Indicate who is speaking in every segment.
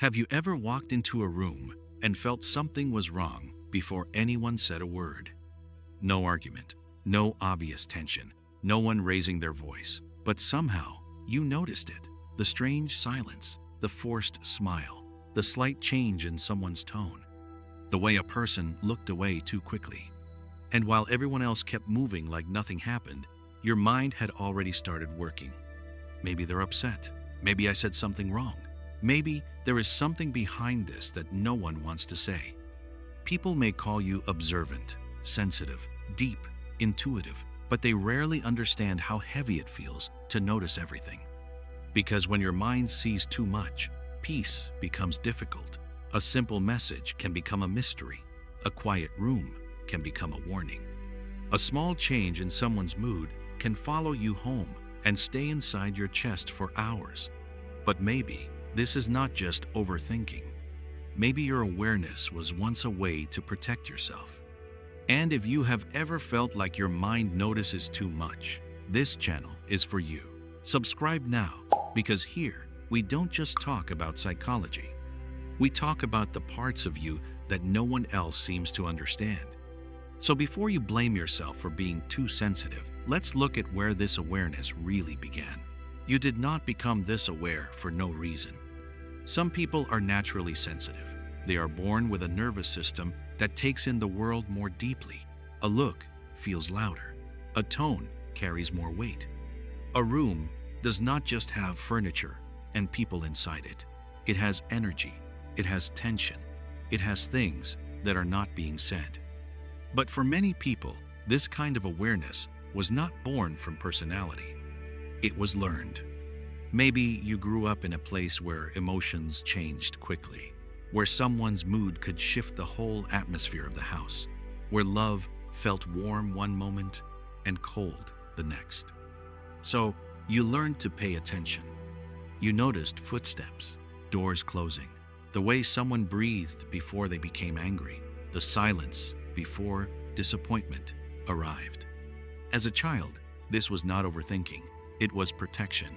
Speaker 1: Have you ever walked into a room and felt something was wrong before anyone said a word? No argument, no obvious tension, no one raising their voice, but somehow you noticed it. The strange silence, the forced smile, the slight change in someone's tone, the way a person looked away too quickly. And while everyone else kept moving like nothing happened, your mind had already started working. Maybe they're upset. Maybe I said something wrong. Maybe there is something behind this that no one wants to say. People may call you observant, sensitive, deep, intuitive, but they rarely understand how heavy it feels to notice everything. Because when your mind sees too much, peace becomes difficult. A simple message can become a mystery. A quiet room can become a warning. A small change in someone's mood can follow you home and stay inside your chest for hours. But maybe this is not just overthinking. Maybe your awareness was once a way to protect yourself. And if you have ever felt like your mind notices too much, this channel is for you. Subscribe now, because here we don't just talk about psychology. We talk about the parts of you that no one else seems to understand. So before you blame yourself for being too sensitive, let's look at where this awareness really began. You did not become this aware for no reason. Some people are naturally sensitive. They are born with a nervous system that takes in the world more deeply. A look feels louder. A tone carries more weight. A room does not just have furniture and people inside it. It has energy. It has tension. It has things that are not being said. But for many people, this kind of awareness was not born from personality. It was learned. Maybe you grew up in a place where emotions changed quickly, where someone's mood could shift the whole atmosphere of the house, where love felt warm one moment and cold the next. So you learned to pay attention. You noticed footsteps, doors closing, the way someone breathed before they became angry, the silence before disappointment arrived. As a child, this was not overthinking. It was protection.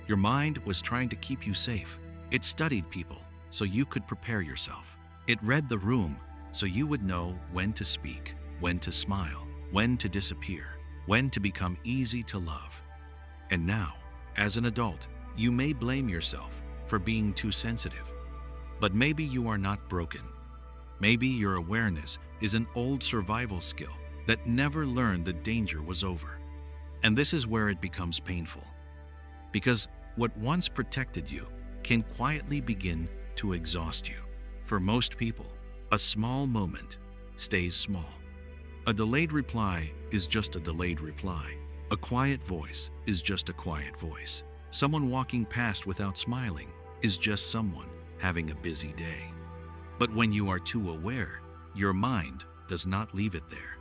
Speaker 1: Your mind was trying to keep you safe. It studied people so you could prepare yourself. It read the room so you would know when to speak, when to smile, when to disappear, when to become easy to love. And now, as an adult, you may blame yourself for being too sensitive. But maybe you are not broken. Maybe your awareness is an old survival skill that never learned the danger was over. And this is where it becomes painful. Because what once protected you can quietly begin to exhaust you. For most people, a small moment stays small. A delayed reply is just a delayed reply. A quiet voice is just a quiet voice. Someone walking past without smiling is just someone having a busy day. But when you are too aware, your mind does not leave it there.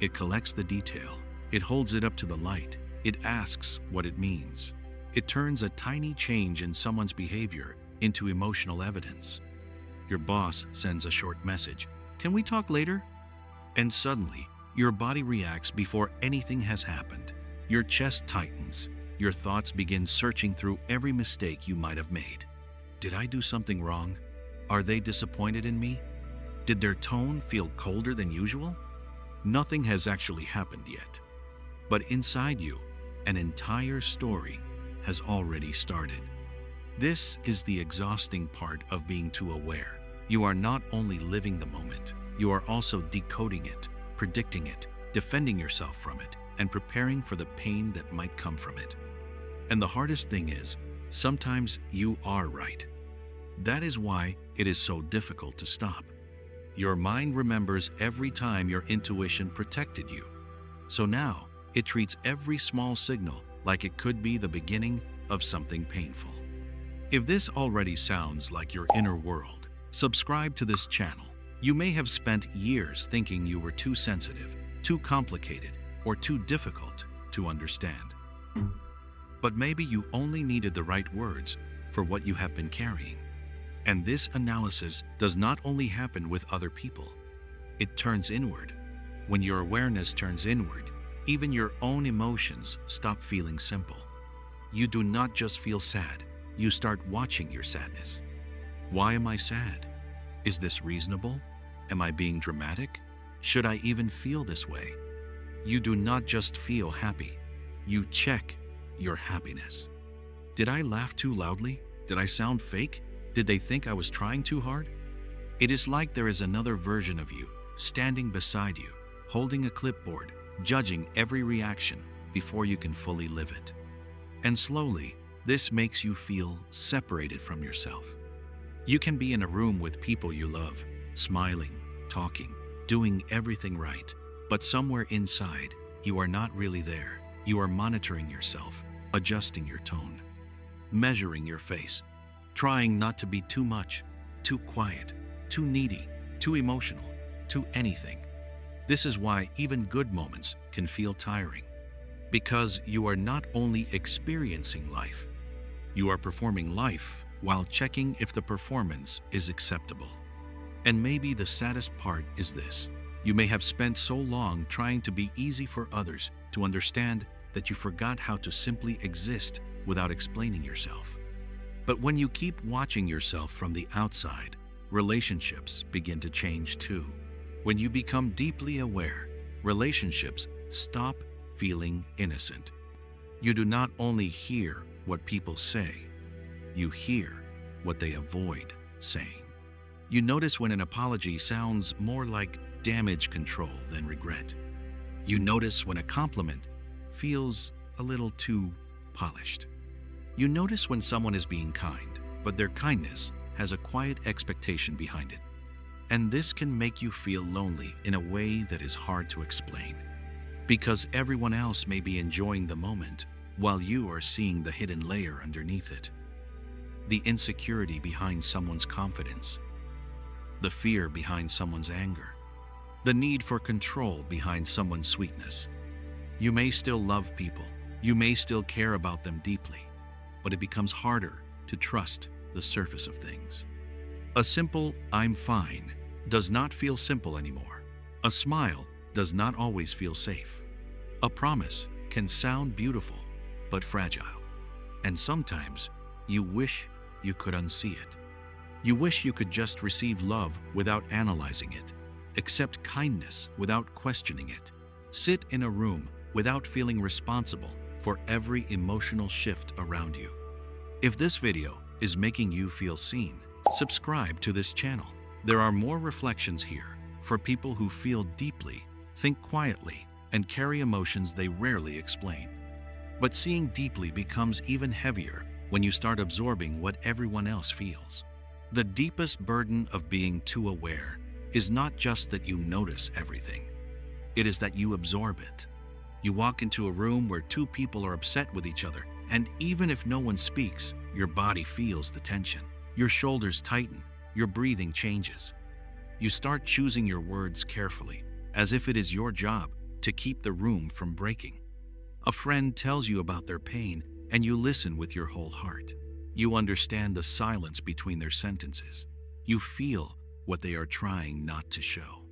Speaker 1: It collects the detail. It holds it up to the light. It asks what it means. It turns a tiny change in someone's behavior into emotional evidence. Your boss sends a short message, "Can we talk later?" And suddenly, your body reacts before anything has happened. Your chest tightens. Your thoughts begin searching through every mistake you might have made. Did I do something wrong? Are they disappointed in me? Did their tone feel colder than usual? Nothing has actually happened yet. But inside you, an entire story has already started. This is the exhausting part of being too aware. You are not only living the moment, you are also decoding it, predicting it, defending yourself from it, and preparing for the pain that might come from it. And the hardest thing is, sometimes you are right. That is why it is so difficult to stop. Your mind remembers every time your intuition protected you. So now, it treats every small signal like it could be the beginning of something painful. If this already sounds like your inner world, subscribe to this channel. You may have spent years thinking you were too sensitive, too complicated, or too difficult to understand. But maybe you only needed the right words for what you have been carrying. And this analysis does not only happen with other people. It turns inward. When your awareness turns inward, even your own emotions stop feeling simple. You do not just feel sad, you start watching your sadness. Why am I sad? Is this reasonable? Am I being dramatic? Should I even feel this way? You do not just feel happy. You check your happiness. Did I laugh too loudly? Did I sound fake? Did they think I was trying too hard? It is like there is another version of you standing beside you, holding a clipboard, judging every reaction before you can fully live it. And slowly, this makes you feel separated from yourself. You can be in a room with people you love, smiling, talking, doing everything right, but somewhere inside, you are not really there. You are monitoring yourself, adjusting your tone, measuring your face, trying not to be too much, too quiet, too needy, too emotional, too anything. This is why even good moments can feel tiring, because you are not only experiencing life, you are performing life while checking if the performance is acceptable. And maybe the saddest part is this: you may have spent so long trying to be easy for others to understand that you forgot how to simply exist without explaining yourself. But when you keep watching yourself from the outside, relationships begin to change too. When you become deeply aware, relationships stop feeling innocent. You do not only hear what people say, you hear what they avoid saying. You notice when an apology sounds more like damage control than regret. You notice when a compliment feels a little too polished. You notice when someone is being kind, but their kindness has a quiet expectation behind it. And this can make you feel lonely in a way that is hard to explain, because everyone else may be enjoying the moment while you are seeing the hidden layer underneath it. The insecurity behind someone's confidence, the fear behind someone's anger, the need for control behind someone's sweetness. You may still love people, you may still care about them deeply, but it becomes harder to trust the surface of things. A simple "I'm fine" does not feel simple anymore. A smile does not always feel safe. A promise can sound beautiful, but fragile. And sometimes you wish you could unsee it. You wish you could just receive love without analyzing it, accept kindness without questioning it, sit in a room without feeling responsible for every emotional shift around you. If this video is making you feel seen, subscribe to this channel. There are more reflections here for people who feel deeply, think quietly, and carry emotions they rarely explain. But seeing deeply becomes even heavier when you start absorbing what everyone else feels. The deepest burden of being too aware is not just that you notice everything. It is that you absorb it. You walk into a room where two people are upset with each other, and even if no one speaks, your body feels the tension. Your shoulders tighten, your breathing changes. You start choosing your words carefully, as if it is your job to keep the room from breaking. A friend tells you about their pain, and you listen with your whole heart. You understand the silence between their sentences. You feel what they are trying not to show.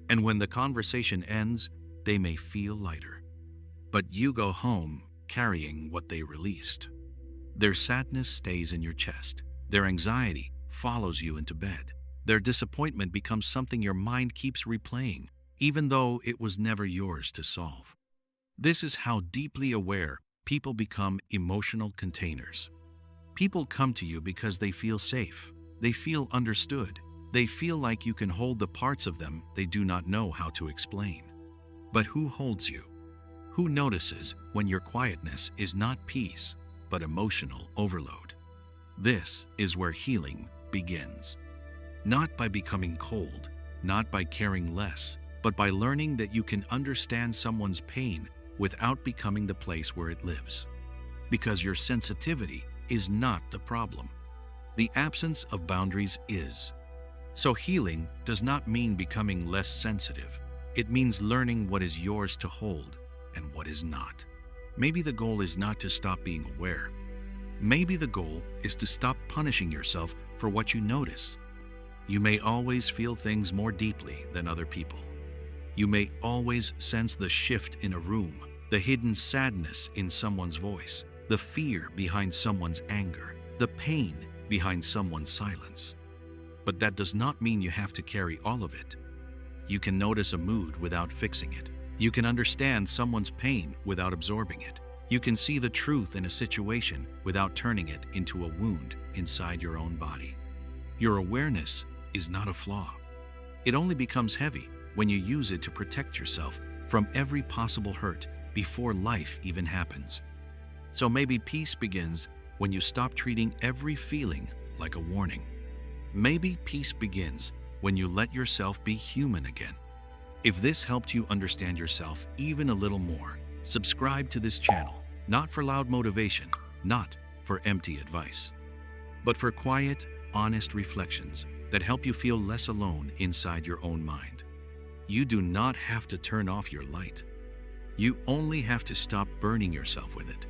Speaker 1: And when the conversation ends, they may feel lighter. But you go home carrying what they released. Their sadness stays in your chest. Their anxiety follows you into bed. Their disappointment becomes something your mind keeps replaying, even though it was never yours to solve. This is how deeply aware people become emotional containers. People come to you because they feel safe. They feel understood. They feel like you can hold the parts of them they do not know how to explain. But who holds you? Who notices when your quietness is not peace, but emotional overload? This is where healing begins. Not by becoming cold, not by caring less, but by learning that you can understand someone's pain without becoming the place where it lives. Because your sensitivity is not the problem. The absence of boundaries is. So healing does not mean becoming less sensitive. It means learning what is yours to hold and what is not. Maybe the goal is not to stop being aware. Maybe the goal is to stop punishing yourself for what you notice. You may always feel things more deeply than other people. You may always sense the shift in a room, the hidden sadness in someone's voice, the fear behind someone's anger, the pain behind someone's silence. But that does not mean you have to carry all of it. You can notice a mood without fixing it. You can understand someone's pain without absorbing it. You can see the truth in a situation without turning it into a wound inside your own body. Your awareness is not a flaw. It only becomes heavy when you use it to protect yourself from every possible hurt before life even happens. So maybe peace begins when you stop treating every feeling like a warning. Maybe peace begins when you let yourself be human again. If this helped you understand yourself even a little more, subscribe to this channel, not for loud motivation, not for empty advice, but for quiet, honest reflections that help you feel less alone inside your own mind. You do not have to turn off your light. You only have to stop burning yourself with it.